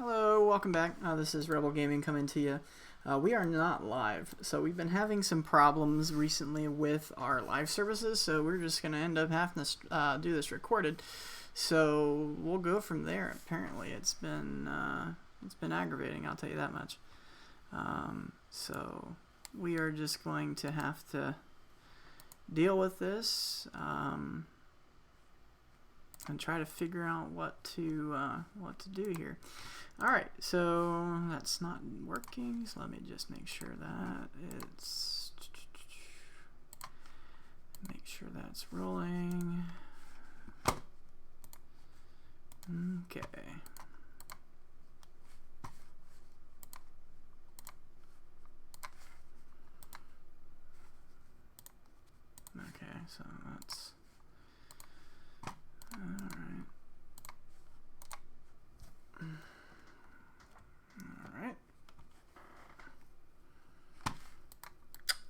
Hello, welcome back. This is Rebel Gaming coming to you. We are not live, so we've been having some problems recently with our live services, so we're just going to end up having to do this recorded. So we'll go from there. Apparently, it's been aggravating. I'll tell you that much. So we are just going to have to deal with this and try to figure out what to do here. All right, so that's not working. So let me just make sure that's rolling. Okay. Okay, so that's all right. All right.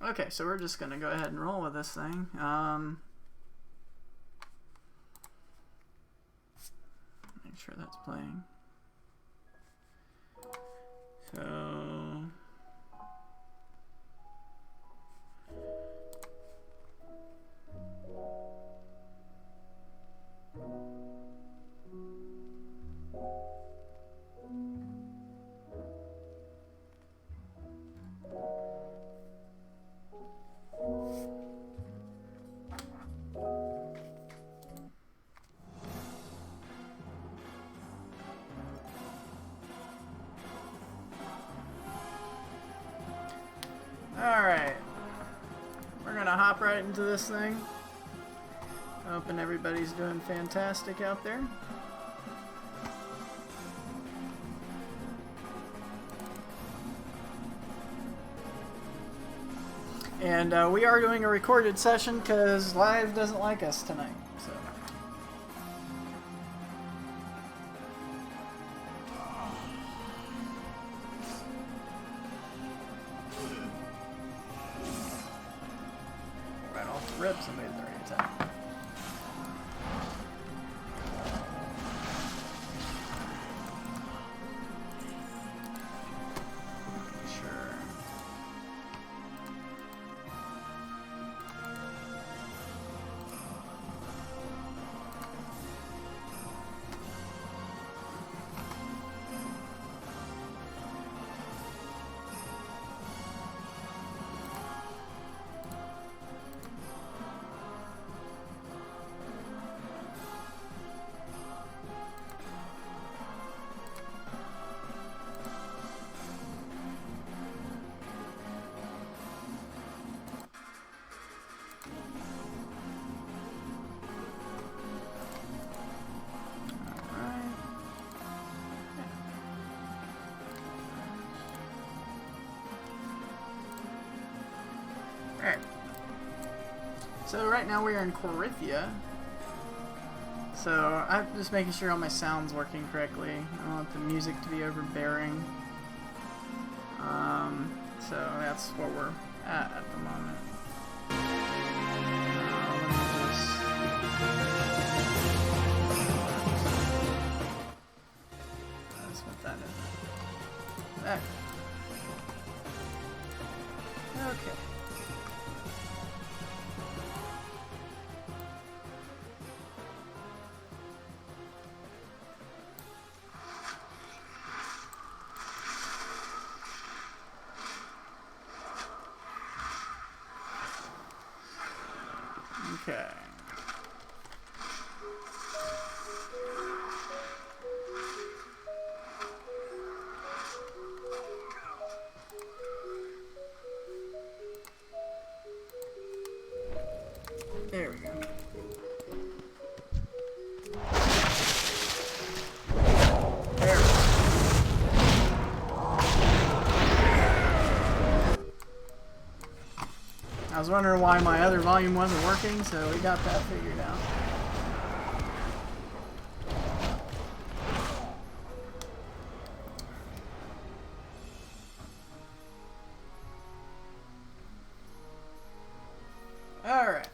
Okay, so we're just gonna go ahead and roll with this thing. Make sure that's playing. So alright, we're gonna hop right into this thing. Hoping everybody's doing fantastic out there. And we are doing a recorded session because live doesn't like us tonight. So. Right off the rip, somebody's already attacked. Sure. Alright. So right now we are in Corythia. So I'm just making sure all my sound's working correctly. I don't want the music to be overbearing. So that's what we're at the moment. Let's put that in. There. Okay. Okay. There we go. There we go. I was wondering why my other volume wasn't working, so we got that figured out. All right.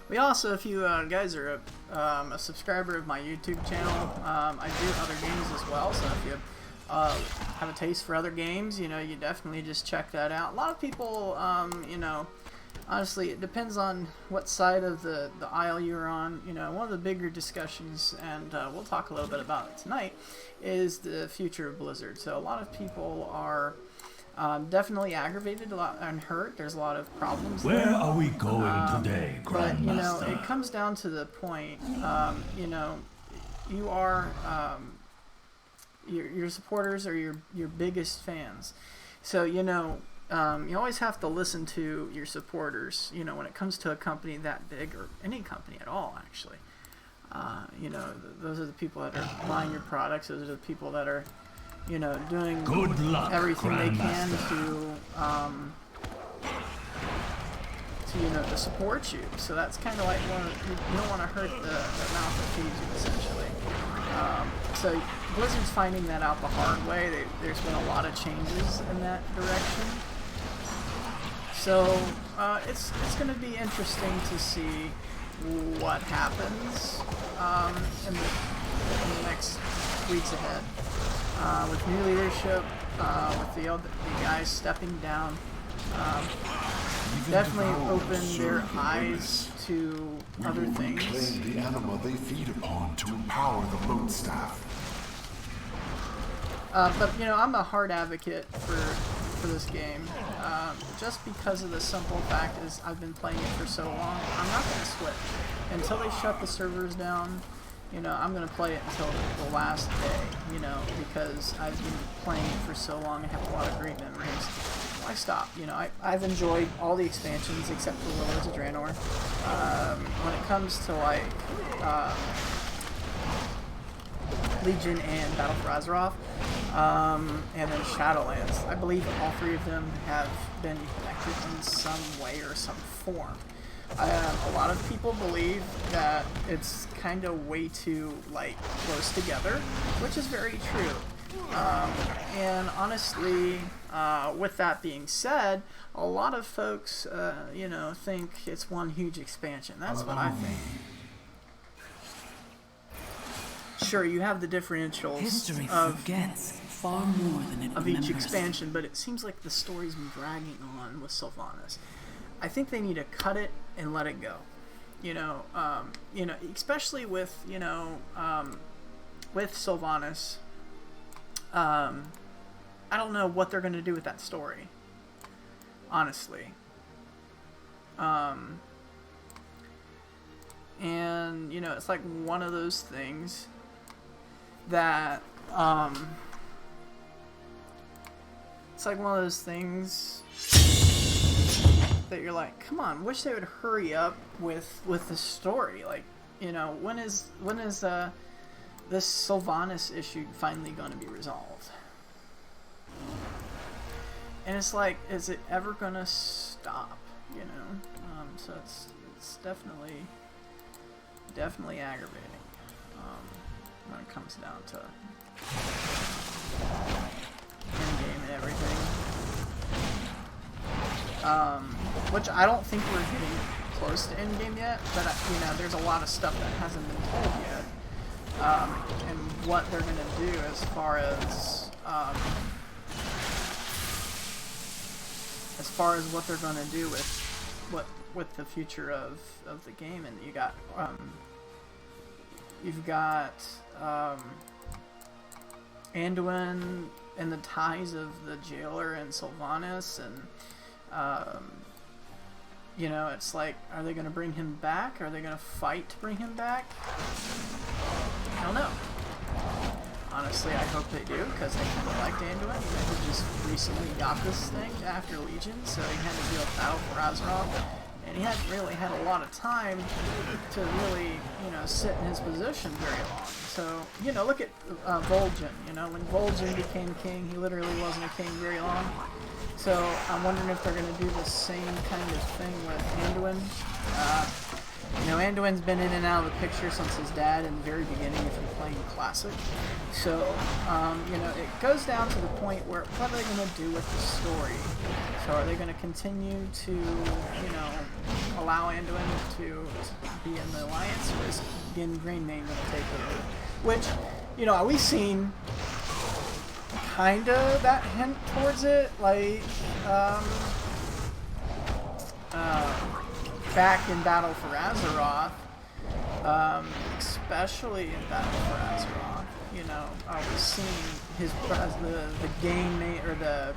We also, if you guys are a subscriber of my YouTube channel, I do other games as well. So if you have a taste for other games, you definitely just check that out. A lot of people, honestly, it depends on what side of the aisle you're on. One of the bigger discussions, and we'll talk a little bit about it tonight, is the future of Blizzard. So a lot of people are definitely aggravated, a lot, and hurt. There's a lot of problems Where there. are we going today, But Grandmaster? it comes down to the point. You are your supporters are your biggest fans. So you always have to listen to your supporters. When it comes to a company that big, or any company at all, actually. Those are the people that are buying your products. Those are the people that are doing Good luck, everything they can Grandmaster. to support you. So that's kind of like you don't want to hurt the mouth that feeds you, essentially. So Blizzard's finding that out the hard way. There's been a lot of changes in that direction. So it's going to be interesting to see what happens in the next weeks ahead. With new leadership, with the guys stepping down, definitely open their eyes to other things. Claim the animal they feed upon to empower the boat staff. But I'm a hard advocate for this game, just because of the simple fact is I've been playing it for so long. I'm not going to switch until they shut the servers down. I'm going to play it until the last day, because I've been playing it for so long and have a lot of great memories. Why stop? I've enjoyed all the expansions except for Warlords of Draenor. When it comes to, Legion and Battle for Azeroth, and then Shadowlands, I believe all three of them have been connected in some way or some form. A lot of people believe that it's kind of way too close together, which is very true. And honestly, with that being said, a lot of folks, think it's one huge expansion. That's what I think. Sure, you have the differentials History of forgets far more than it each remembers. expansion, but it seems like the story's been dragging on with Sylvanas. I think they need to cut it and let it go. Especially with with Sylvanas. I don't know what they're going to do with that story, honestly. And it's like one of those things that that you're like, come on, wish they would hurry up with the story. When is this Sylvanas issue finally going to be resolved? And it's like, is it ever going to stop? So it's definitely aggravating when it comes down to endgame and everything. Which I don't think we're getting close to endgame yet, but there's a lot of stuff that hasn't been told yet, and what they're gonna do as far as what they're gonna do with the future of the game. And you've got Anduin and the ties of the jailer and Sylvanas, and it's like, are they going to bring him back? Are they going to fight to bring him back? I don't know. Honestly, I hope they do, because I kind of liked Anduin. He just recently got this thing after Legion, so he had to do a Battle for Azeroth, and he hadn't really had a lot of time to really, sit in his position very long. So, look at Vol'jin. When Vol'jin became king, he literally wasn't a king very long. So I'm wondering if they're going to do the same kind of thing with Anduin. Anduin's been in and out of the picture since his dad in the very beginning if you're playing Classic. So, it goes down to the point where what are they going to do with the story? So are they going to continue to, allow Anduin to be in the Alliance, or is Gin Greymane going to take over? Which, we've seen kind of that hint towards it, like, back in Battle for Azeroth, especially in Battle for Azeroth, we've seen his the game or the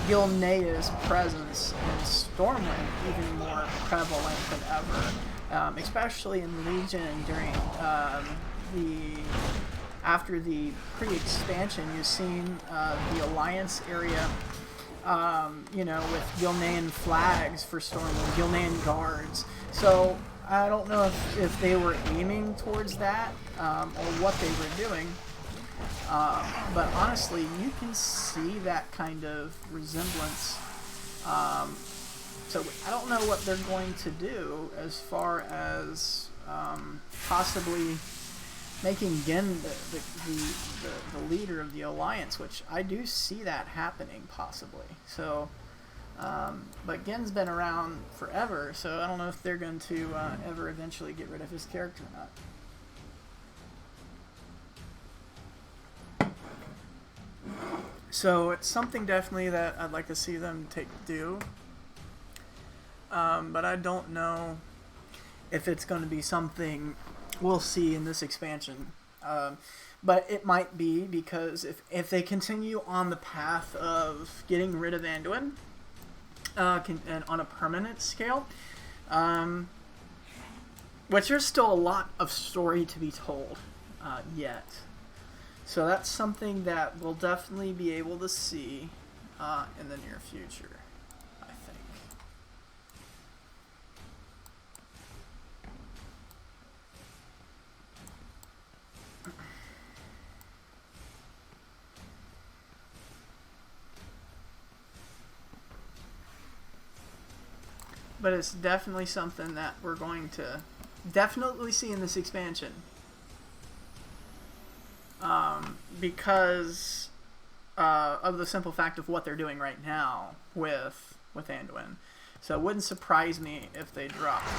Gilnea's presence in Stormwind even more prevalent than ever, especially in Legion during after the pre-expansion. You've seen the Alliance area. With Gilnean flags for Stormwind, Gilnean guards. So I don't know if they were aiming towards that or what they were doing. But honestly, you can see that kind of resemblance. So I don't know what they're going to do as far as possibly making Gin the leader of the Alliance, which I do see that happening possibly. So, but Gen's been around forever, so I don't know if they're going to ever eventually get rid of his character or not. So it's something definitely that I'd like to see them do. But I don't know if it's going to be something we'll see in this expansion. But it might be, because if they continue on the path of getting rid of Anduin and on a permanent scale, which there's still a lot of story to be told yet. So that's something that we'll definitely be able to see in the near future, I think. But it's definitely something that we're going to definitely see in this expansion. Because of the simple fact of what they're doing right now with Anduin. So it wouldn't surprise me if they dropped.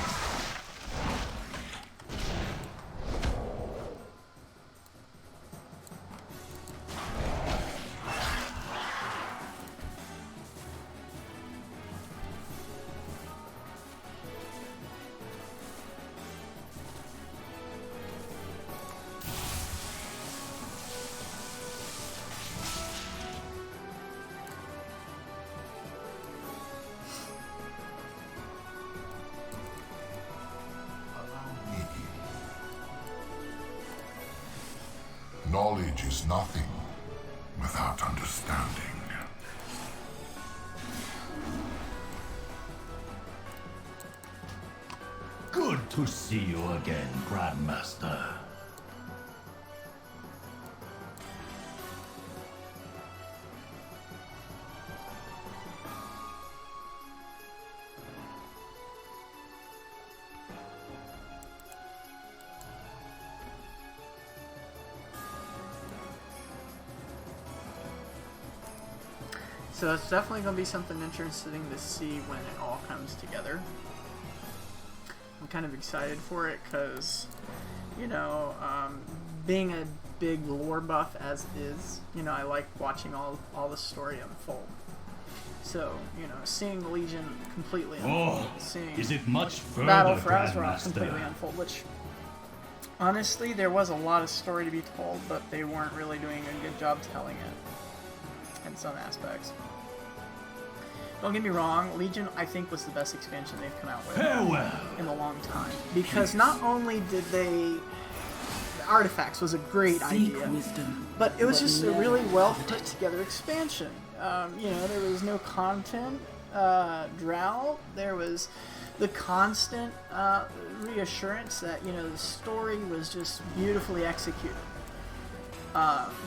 Knowledge is nothing without understanding. Good to see you again, Grandmaster. So it's definitely going to be something interesting to see when it all comes together. I'm kind of excited for it because, being a big lore buff as is, I like watching all the story unfold. So, seeing Legion completely unfold, seeing is it much further, Battle for Azeroth Grandmaster? completely unfold, which, honestly, there was a lot of story to be told, but they weren't really doing a good job telling it in some aspects. Don't get me wrong, Legion, I think, was the best expansion they've come out with in a long time. Because not only did the artifacts was a great idea, but it was just a really well put together expansion. There was no content drought. There was the constant reassurance that, the story was just beautifully executed.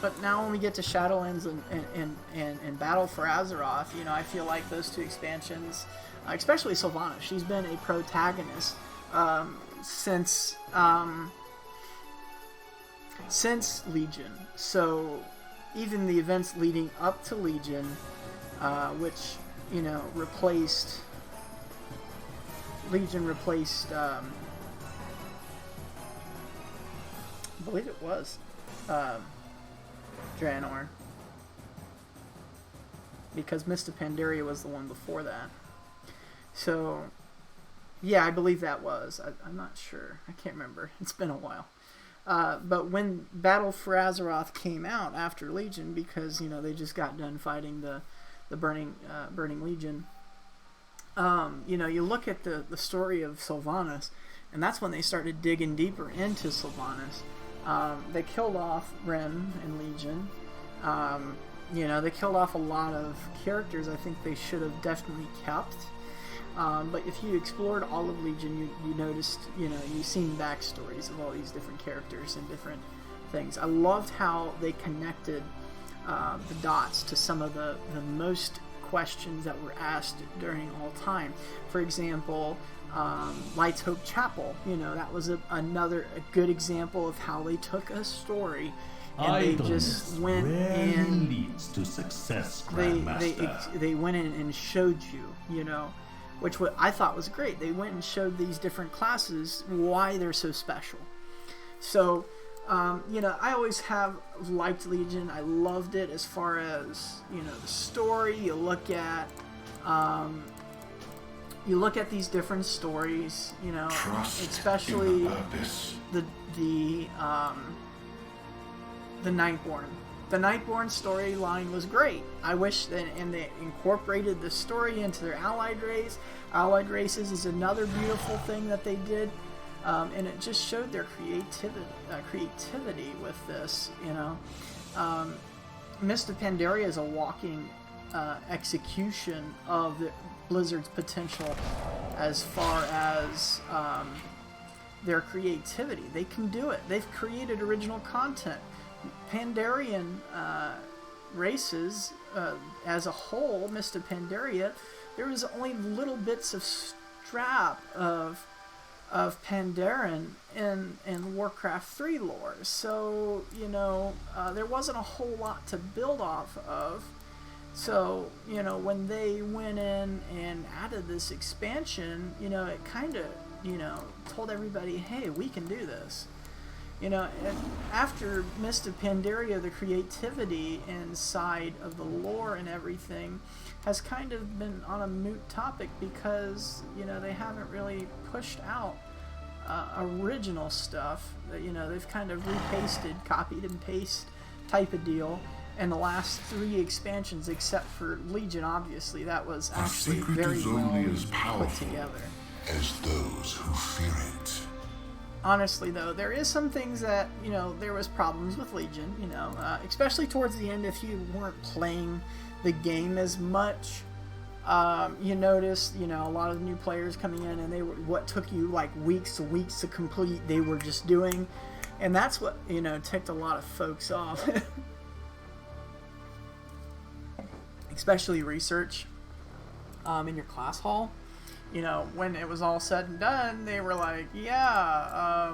But now when we get to Shadowlands and Battle for Azeroth, I feel like those two expansions, especially Sylvanas, she's been a protagonist since Legion. So even the events leading up to Legion, which replaced I believe it was Draenor, because Mist of Pandaria was the one before that. So yeah, I believe that was. I'm not sure. I can't remember. It's been a while. But when Battle for Azeroth came out after Legion, because they just got done fighting the Burning Legion, you look at the story of Sylvanas, and that's when they started digging deeper into Sylvanas. They killed off Ren in Legion. They killed off a lot of characters I think they should have definitely kept. But if you explored all of Legion, you noticed, you've seen backstories of all these different characters and different things. I loved how they connected the dots to some of the most questions that were asked during all time. For example, Light's Hope Chapel, that was another good example of how they took a story and they just went and leads to success, they Grandmaster. went in and showed you, which what I thought was great. They went and showed these different classes why they're so special. So, I always have liked Legion. I loved it as far as, the story. You look at these different stories, Trust especially in the purpose. the Nightborn. The Nightborn storyline was great. I wish that, and they incorporated the story into their allied race. Allied races is another beautiful thing that they did, and it just showed their creativity with this. Mist of Pandaria is a walking execution of Blizzard's potential as far as their creativity. They can do it. They've created original content. Pandarian races as a whole, Mist of Pandaria, there was only little bits of strap of Pandaren in Warcraft 3 lore, so there wasn't a whole lot to build off of. So when they went in and added this expansion, it kind of told everybody, hey, we can do this. And after Mist of Pandaria, the creativity inside of the lore and everything has kind of been on a moot topic, because they haven't really pushed out original stuff. They've kind of repasted, copied and paste type of deal. And the last 3 expansions, except for Legion, obviously, that was The actually secret very is well only as put powerful together. as those who fear it. Honestly, though, there is some things that, there was problems with Legion, especially towards the end. If you weren't playing the game as much, you noticed, a lot of new players coming in, and they were, what took you like weeks to complete, they were just doing, and that's what, ticked a lot of folks off. Especially research in your class hall. When it was all said and done, they were like, yeah,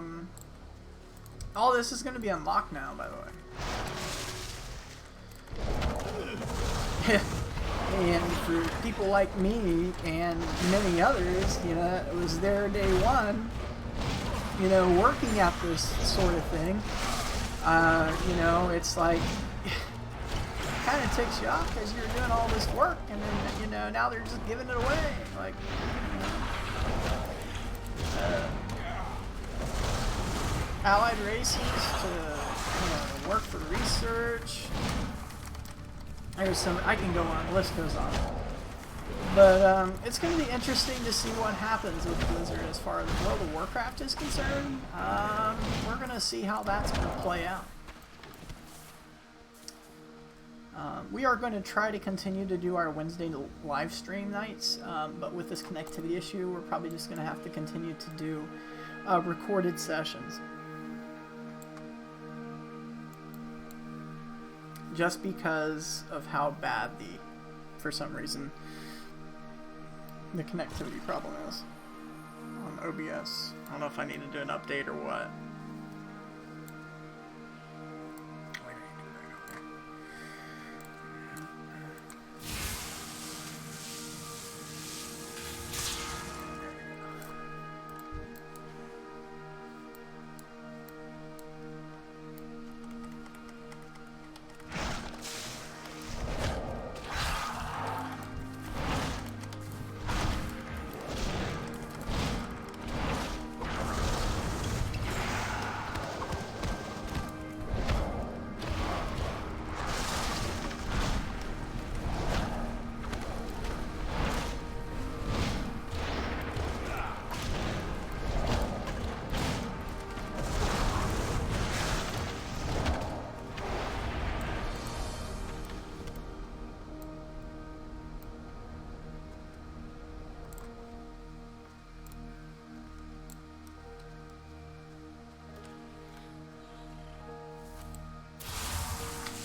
all this is going to be unlocked now, by the way. And for people like me and many others, it was their day one, working at this sort of thing. It's like, kind of takes you off because you're doing all this work, and then now they're just giving it away, like allied races to work for research. There's some, I can go on, the list goes on, but it's going to be interesting to see what happens with Blizzard as far as World of Warcraft is concerned. We're going to see how that's going to play out. We are going to try to continue to do our Wednesday live stream nights, but with this connectivity issue, we're probably just going to have to continue to do recorded sessions. Just because of how bad for some reason, the connectivity problem is on OBS. I don't know if I need to do an update or what.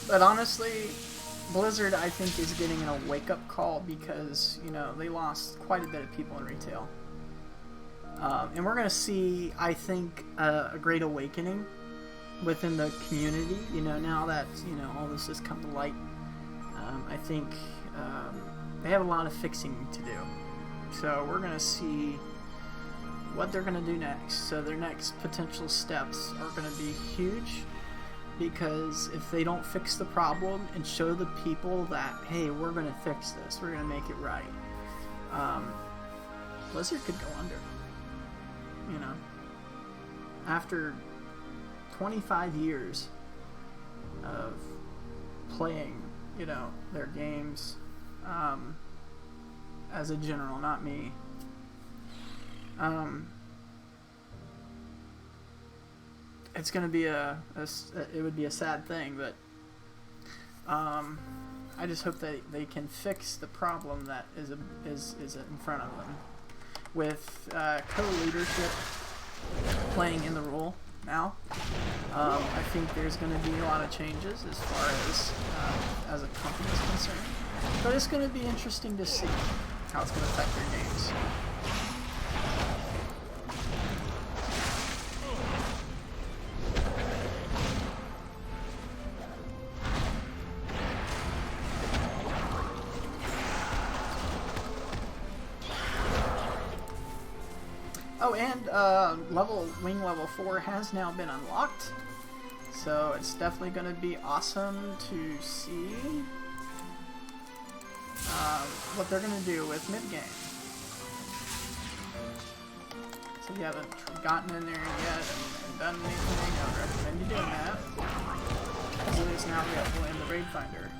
But honestly, Blizzard, I think, is getting a wake-up call because, you know, they lost quite a bit of people in retail. And we're going to see, I think, a great awakening within the community, you know, now that, you know, all this has come to light. I think they have a lot of fixing to do. So we're going to see what they're going to do next. So their next potential steps are going to be huge. Because if they don't fix the problem and show the people that, hey, we're going to fix this, we're going to make it right, Blizzard could go under. You know, after 25 years of playing, you know, their games, as a general, not me, it's going to be it would be a sad thing, but I just hope that they can fix the problem that is in front of them with co-leadership playing in the role now. I think there's going to be a lot of changes as far as a company is concerned, but it's going to be interesting to see how it's going to affect their games. Oh, and wing level 4 has now been unlocked, so it's definitely going to be awesome to see what they're going to do with mid-game. So if you haven't gotten in there yet and done anything, I would recommend you doing that, because it is now available in the Raid Finder.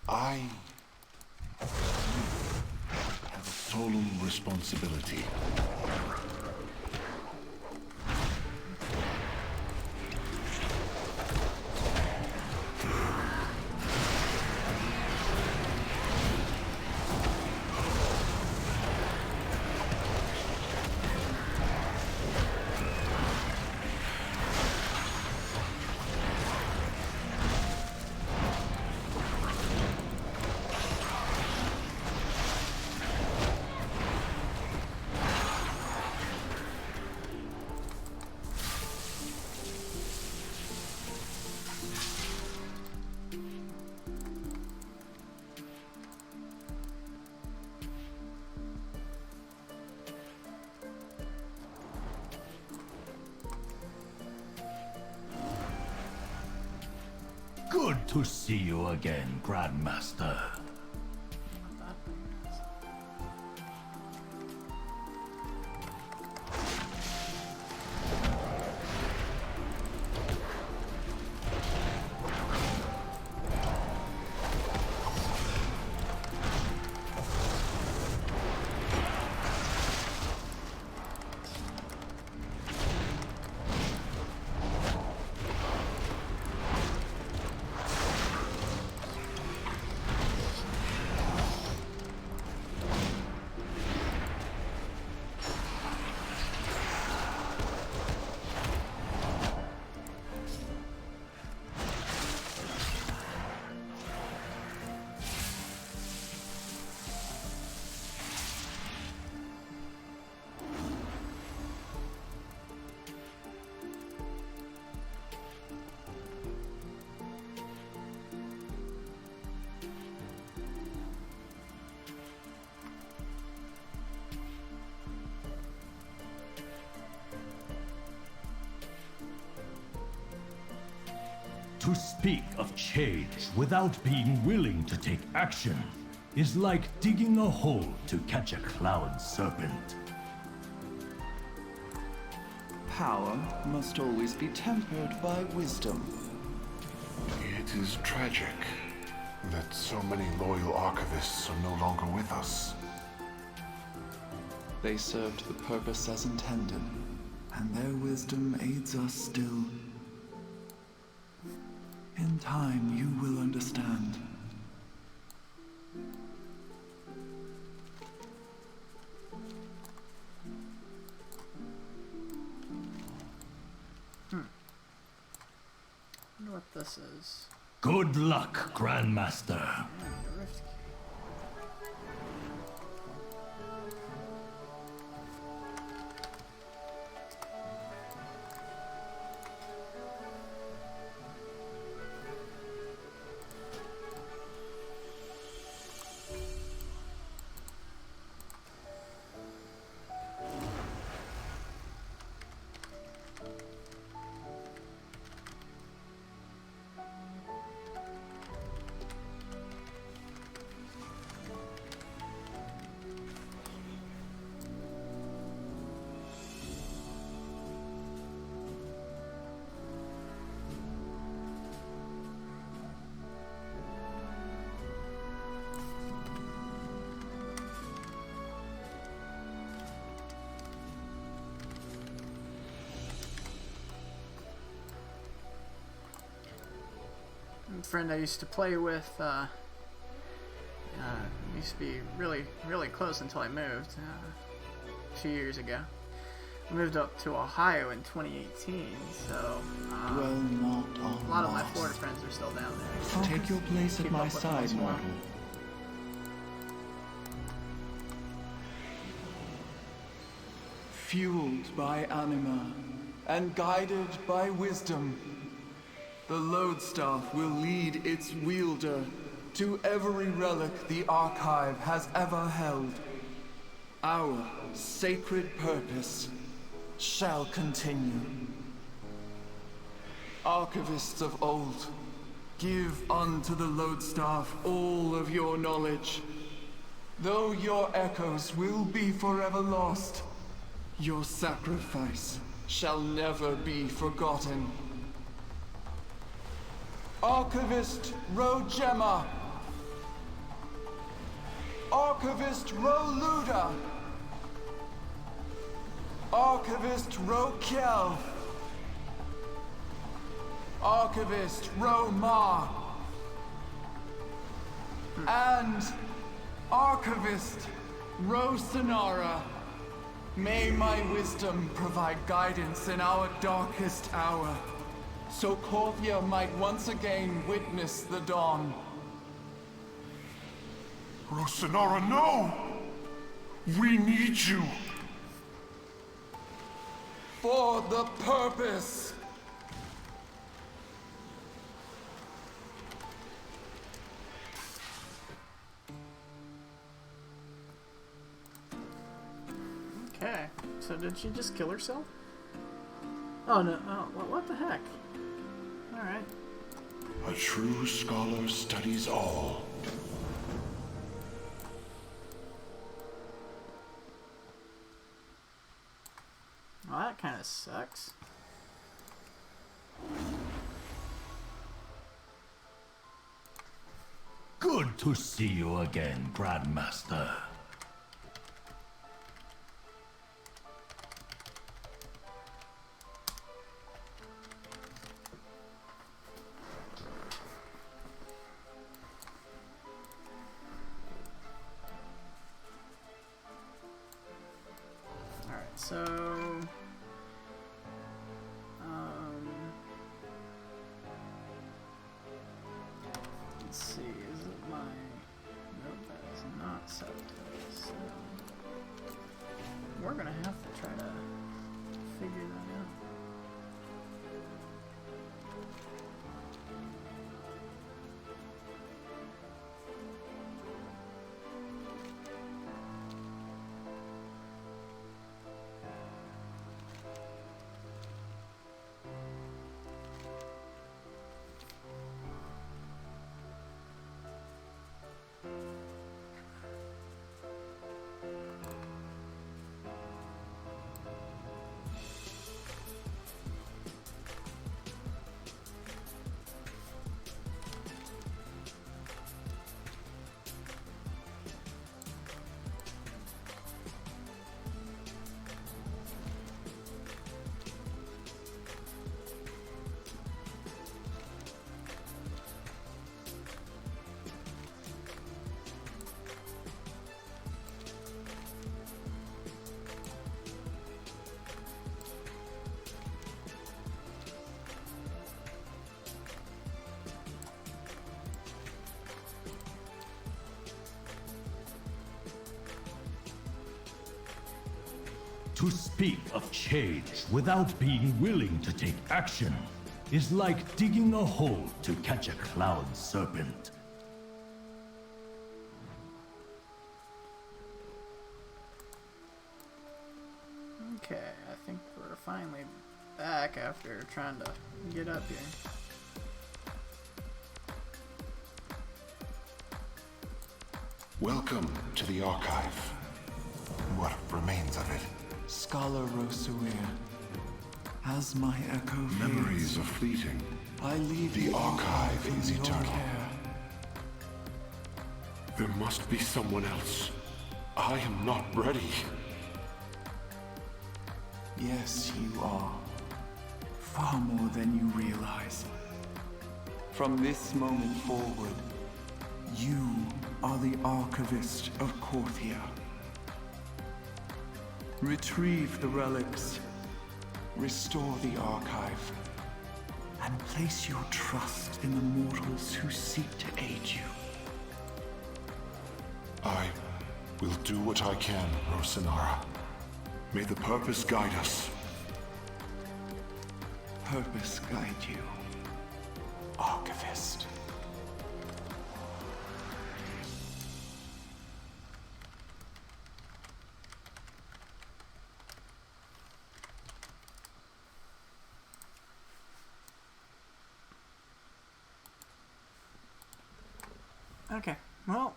I have a solemn responsibility. to see you again, Grandmaster. To speak of change without being willing to take action is like digging a hole to catch a cloud serpent. Power must always be tempered by wisdom. It is tragic that so many loyal archivists are no longer with us. They served the purpose as intended, and their wisdom aids us still. In time, you will understand. I wonder what this is. Good luck, Grandmaster. The Rift Key. Friend I used to play with used to be really close until I moved a few years ago. I moved up to Ohio in 2018, so Well, not all a lot of my lost. Florida friends are still down there. Take your place at Keep my up with them side, as well. mortal. Fueled by anima and guided by wisdom, the Lodestaff will lead its wielder to every relic the Archive has ever held. Our sacred purpose shall continue. Archivists of old, give unto the Lodestaff all of your knowledge. Though your echoes will be forever lost, your sacrifice shall never be forgotten. Archivist Rojemma. Archivist Roluda. Archivist Rokel. Archivist Romar. And Archivist Rosanara. May my wisdom provide guidance in our darkest hour, so Corvia might once again witness the dawn. Rosanara, no! We need you! For the purpose! Okay, so did she just kill herself? Oh no! Oh, what the heck? All right. A true scholar studies all. Well, that kind of sucks. Good to see you again, Grandmaster. Alright, so... let's see, is it my... Nope, that is not set to this. So we're gonna have to try to figure that out. To speak of change without being willing to take action is like digging a hole to catch a cloud serpent. Okay, I think we're finally back after trying to get up here. Welcome to the Archive. What remains of it? Scholar Rosuir, as my echo fades, Memories are fleeting. I leave The you Archive in is your eternal. care. There must be someone else. I am not ready. Yes, you are. Far more than you realize. From this moment forward, you are the Archivist of Korthia. Retrieve the relics, restore the Archive, and place your trust in the mortals who seek to aid you. I will do what I can, Rosinara. May the purpose guide us. Purpose guide you, Archivist. Okay, well,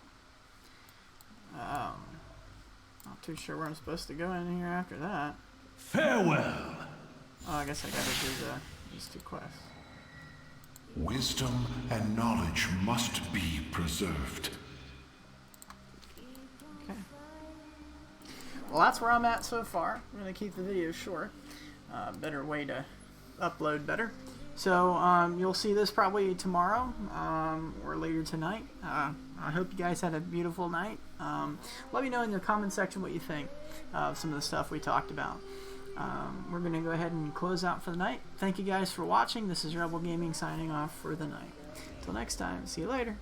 not too sure where I'm supposed to go in here after that. Farewell! Oh, I guess I gotta do these two quests. Wisdom and knowledge must be preserved. Okay. Well, that's where I'm at so far. I'm gonna keep the video short. Better way to upload better. So you'll see this probably tomorrow or later tonight. I hope you guys had a beautiful night. Let me know in the comment section what you think of some of the stuff we talked about. We're going to go ahead and close out for the night. Thank you guys for watching. This is Rebel Gaming signing off for the night. Till next time, see you later.